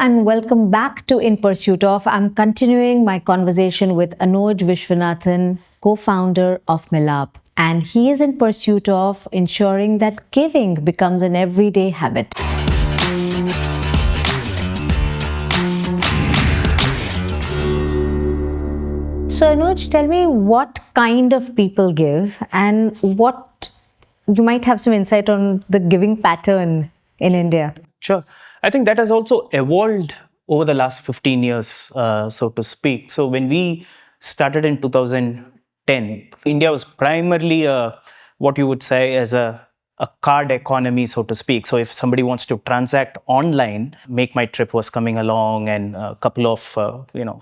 and welcome back to In Pursuit Of. I'm continuing my conversation with Anoj Viswanathan, co-founder of Milaap. And he is in pursuit of ensuring that giving becomes an everyday habit. So Anoj, tell me what kind of people give and what you might have some insight on the giving pattern in India. Sure. I think that has also evolved over the last 15 years, so to speak. So when we started in 2010, India was primarily what you would say as a card economy, so to speak. So if somebody wants to transact online, Make My Trip was coming along, and a couple of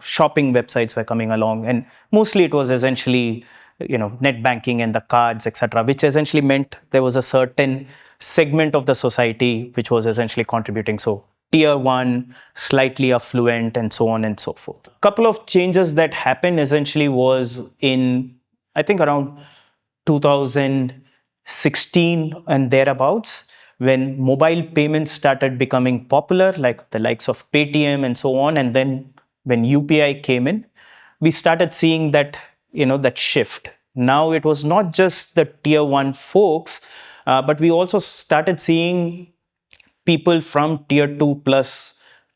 shopping websites were coming along, and mostly it was essentially net banking and the cards, etc., which essentially meant there was a certain segment of the society which was essentially contributing. So tier 1, slightly affluent, and so on and so forth. A couple of changes that happened essentially was in, I think, around 2016 and thereabouts, when mobile payments started becoming popular, like the likes of Paytm and so on. And then when UPI came in, we started seeing that, that shift. Now it was not just the tier 1 folks, but we also started seeing people from tier 2 plus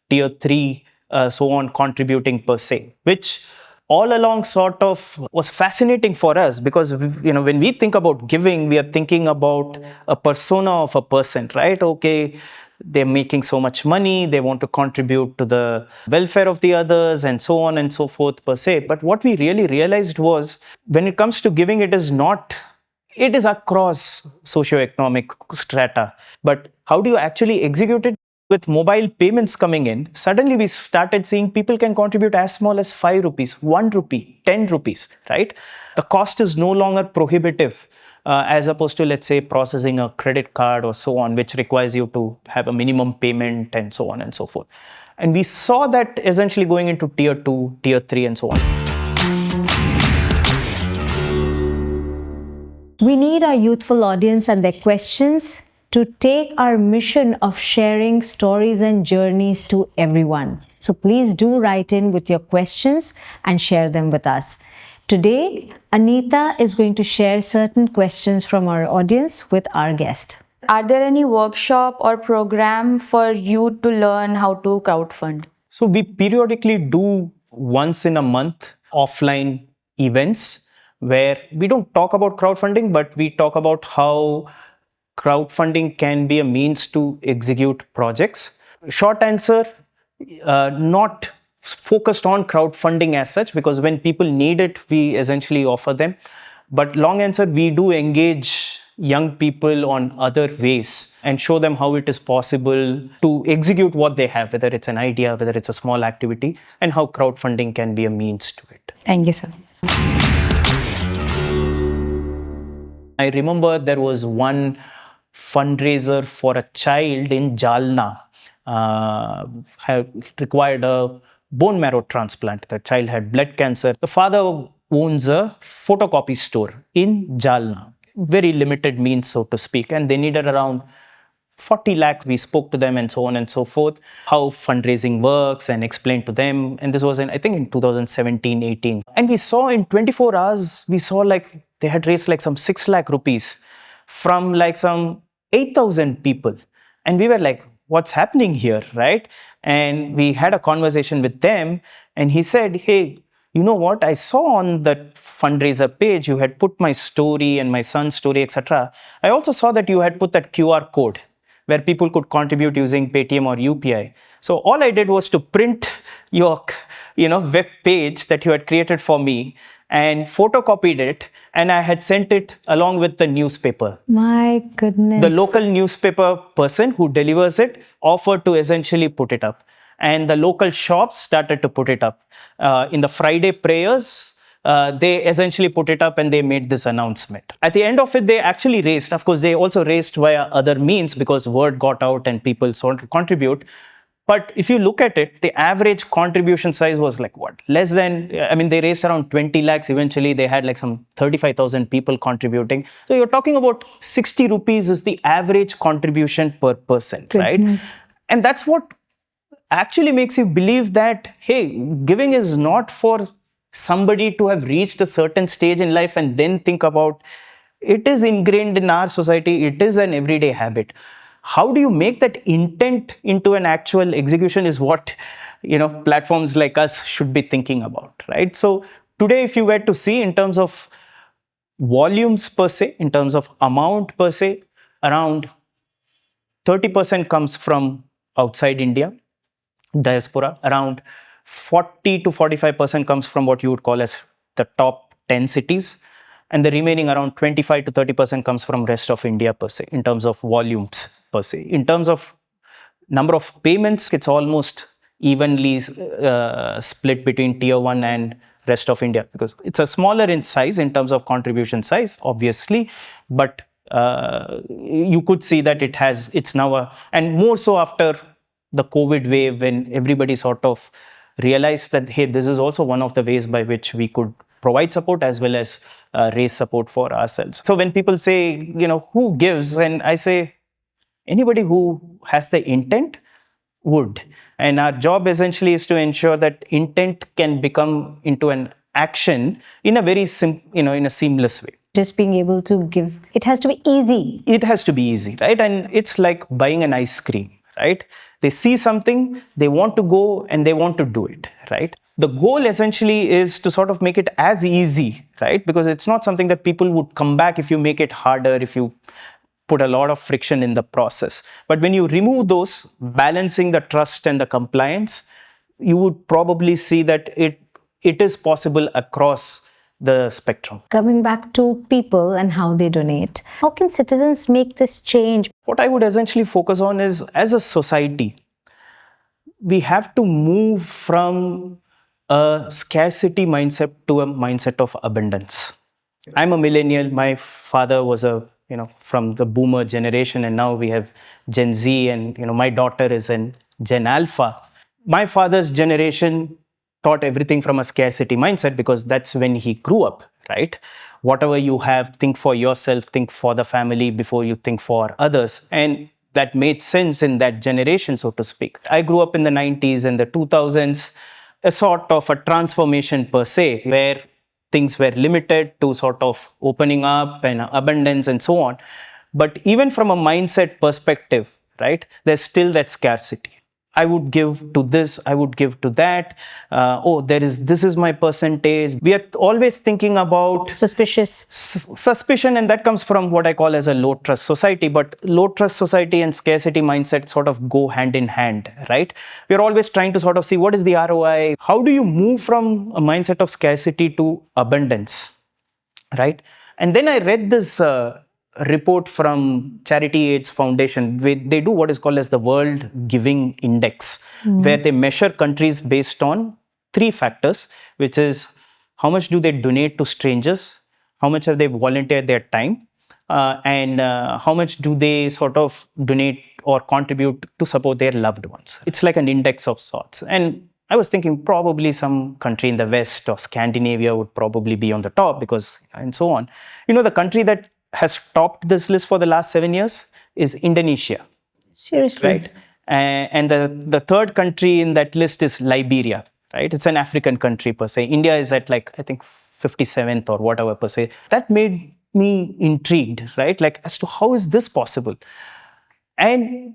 tier 3, so on, contributing per se, which all along sort of was fascinating for us, because when we think about giving, we are thinking about a persona of a person, right? Okay, they're making so much money, they want to contribute to the welfare of the others, and so on and so forth per se. But what we really realized was, when it comes to giving, it is across socioeconomic strata. But how do you actually execute it? With mobile payments coming in, suddenly we started seeing people can contribute as small as 5 rupees, 1 rupee, 10 rupees, right? The cost is no longer prohibitive, as opposed to, let's say, processing a credit card or so on, which requires you to have a minimum payment and so on and so forth. And we saw that essentially going into tier 2, tier 3, and so on. We need our youthful audience and their questions to take our mission of sharing stories and journeys to everyone. So please do write in with your questions and share them with us. Today, Anita is going to share certain questions from our audience with our guest. Are there any workshop or program for youth to learn how to crowdfund? So we periodically do once in a month offline events where we don't talk about crowdfunding, but we talk about how crowdfunding can be a means to execute projects. Short answer, not focused on crowdfunding as such, because when people need it, we essentially offer them. But long answer, we do engage young people on other ways and show them how it is possible to execute what they have, whether it's an idea, whether it's a small activity, and how crowdfunding can be a means to it. Thank you, sir. I remember there was one fundraiser for a child in Jalna, required a bone marrow transplant. The child had blood cancer. The father owns a photocopy store in Jalna, very limited means, so to speak, and they needed around 40 lakhs. We spoke to them and so on and so forth, how fundraising works, and explained to them. And this was I think in 2017-18. And we saw in 24 hours, we saw like they had raised like some 6 lakh rupees from like some 8,000 people. And we were like, what's happening here, right? And we had a conversation with them, and he said, hey, you know what? I saw on that fundraiser page, you had put my story and my son's story, etc. I also saw that you had put that QR code where people could contribute using Paytm or UPI. So all I did was to print your web page that you had created for me and photocopied it, and I had sent it along with the newspaper. My goodness. The local newspaper person who delivers it offered to essentially put it up. And the local shops started to put it up. In the Friday prayers, they essentially put it up and they made this announcement. At the end of it, they actually raised. Of course, they also raised via other means because word got out and people started to contribute. But if you look at it, the average contribution size was like what? Less than, they raised around 20 lakhs. Eventually, they had like some 35,000 people contributing. So you're talking about 60 rupees is the average contribution per person, Goodness. Right? And that's what actually makes you believe that, hey, giving is not for somebody to have reached a certain stage in life and then think about. It is ingrained in our society. It is an everyday habit. How do you make that intent into an actual execution is what, platforms like us should be thinking about, right? So today, if you were to see in terms of volumes per se, in terms of amount per se, around 30% comes from outside India, diaspora. Around 40 to 45% comes from what you would call as the top 10 cities. And the remaining around 25 to 30% comes from rest of India per se, in terms of volumes per se. In terms of number of payments, it's almost evenly split between tier 1 and rest of India, because it's a smaller in size in terms of contribution size, obviously, but you could see that it's now and more so after the COVID wave, when everybody sort of realized that, hey, this is also one of the ways by which we could provide support as well as raise support for ourselves. So when people say, who gives? And I say, anybody who has the intent would. And our job essentially is to ensure that intent can become into an action in a very in a seamless way. Just being able to give, it has to be easy. It has to be easy, right? And it's like buying an ice cream, right? They see something, they want to go and they want to do it, right? The goal essentially is to sort of make it as easy, right? Because it's not something that people would come back if you make it harder, if you put a lot of friction in the process. But when you remove those, balancing the trust and the compliance, you would probably see that it is possible across the spectrum. Coming back to people and how they donate, how can citizens make this change? What I would essentially focus on is, as a society, we have to move from a scarcity mindset to a mindset of abundance. I'm a millennial. My father was from the boomer generation, and now we have Gen Z, and my daughter is in Gen Alpha. My father's generation taught everything from a scarcity mindset because that's when he grew up, right? Whatever you have, think for yourself, think for the family before you think for others. And that made sense in that generation, so to speak. I grew up in the 90s and the 2000s, a sort of a transformation per se, where things were limited to sort of opening up and abundance and so on. But even from a mindset perspective, right, there's still that scarcity. I would give to this, I would give to that. This is my percentage. We are always thinking about suspicion, and that comes from what I call as a low trust society. But low trust society and scarcity mindset sort of go hand in hand, right? We're always trying to sort of see what is the ROI. How do you move from a mindset of scarcity to abundance, right? And then I read this report from Charity AIDS Foundation. They do what is called as the World Giving Index, where they measure countries based on 3 factors, which is how much do they donate to strangers, how much have they volunteered their time, and how much do they sort of donate or contribute to support their loved ones. It's like an index of sorts. And I was thinking probably some country in the West or Scandinavia would probably be on the top, because, and so on. The country that has topped this list for the last 7 years is Indonesia. Seriously? Right. And the third country in that list is Liberia, right? It's an African country per se. India is at I think 57th or whatever per se. That made me intrigued, right? As to how is this possible? And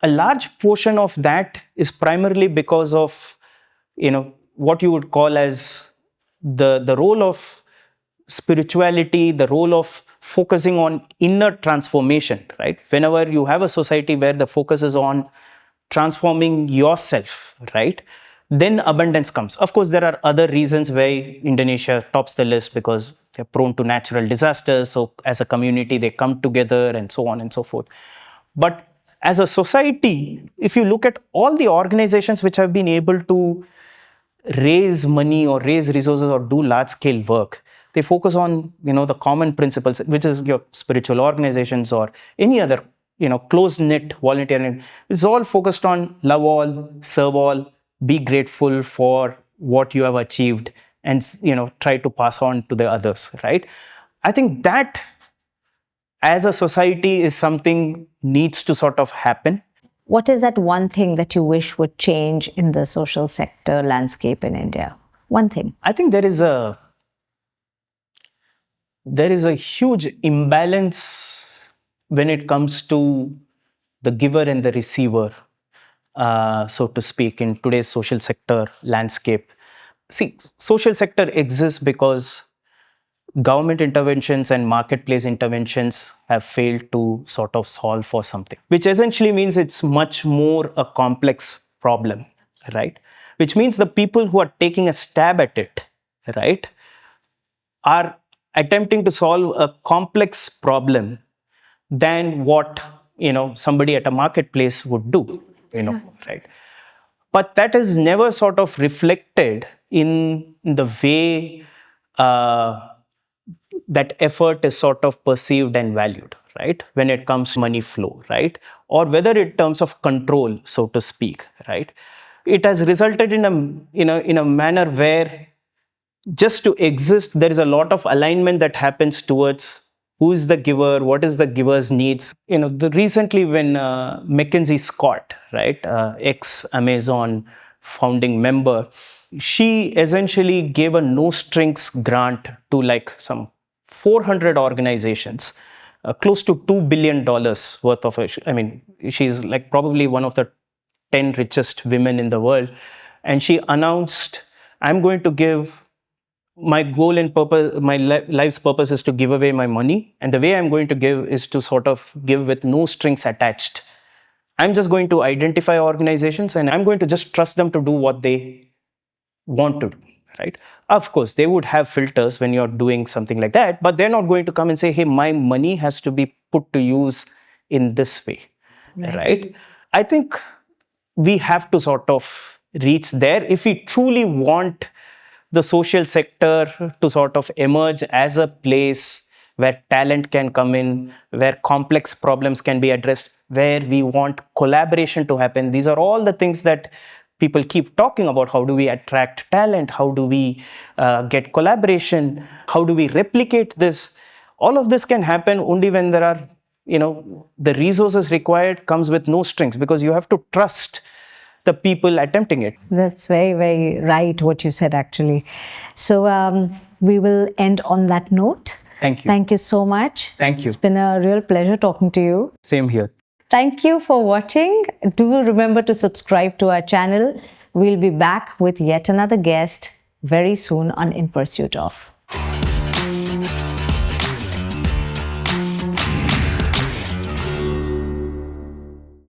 a large portion of that is primarily because of, what you would call as the role of spirituality, the role of focusing on inner transformation, right? Whenever you have a society where the focus is on transforming yourself, right, then abundance comes. Of course, there are other reasons why Indonesia tops the list, because they're prone to natural disasters. So as a community, they come together and so on and so forth. But as a society, if you look at all the organizations which have been able to raise money or raise resources or do large scale work, they focus on, the common principles, which is your spiritual organizations or any other, close-knit volunteering. It's all focused on love all, serve all, be grateful for what you have achieved, and, try to pass on to the others, right? I think that as a society is something needs to sort of happen. what is that one thing that you wish would change in the social sector landscape in India? One thing. I think there is a huge imbalance when it comes to the giver and the receiver, so to speak, in today's social sector landscape. See, social sector exists because government interventions and marketplace interventions have failed to sort of solve for something, which essentially means it's much more a complex problem, right? Which means the people who are taking a stab at it, right, are attempting to solve a complex problem than what somebody at a marketplace would do, right? But that is never sort of reflected in the way that effort is sort of perceived and valued, right? When it comes to money flow, right? Or whether in terms of control, so to speak, right? It has resulted in a manner where just to exist, there is a lot of alignment that happens towards who is the giver, what is the giver's needs. Recently when Mackenzie Scott, right, ex-Amazon founding member, she essentially gave a no strings grant to like some 400 organizations, close to $2 billion worth of it. I mean, she's like probably one of the 10 richest women in the world. And she announced, I'm going to give my goal and purpose, my life's purpose is to give away my money. And the way I'm going to give is to sort of give with no strings attached. I'm just going to identify organizations and I'm going to just trust them to do what they want to do, right? Of course, they would have filters when you're doing something like that, but they're not going to come and say, hey, my money has to be put to use in this way, right? I think we have to sort of reach there if we truly want the social sector to sort of emerge as a place where talent can come in, where complex problems can be addressed, where we want collaboration to happen. These are all the things that people keep talking about. How do we attract talent? How do we get collaboration? How do we replicate this? All of this can happen only when there are, the resources required comes with no strings, because you have to trust the people attempting it. That's very, very right what you said, actually. So we will end on that note. Thank you. Thank you so much. Thank you. It's been a real pleasure talking to you. Same here. Thank you for watching. Do remember to subscribe to our channel. We'll be back with yet another guest very soon on In Pursuit Of.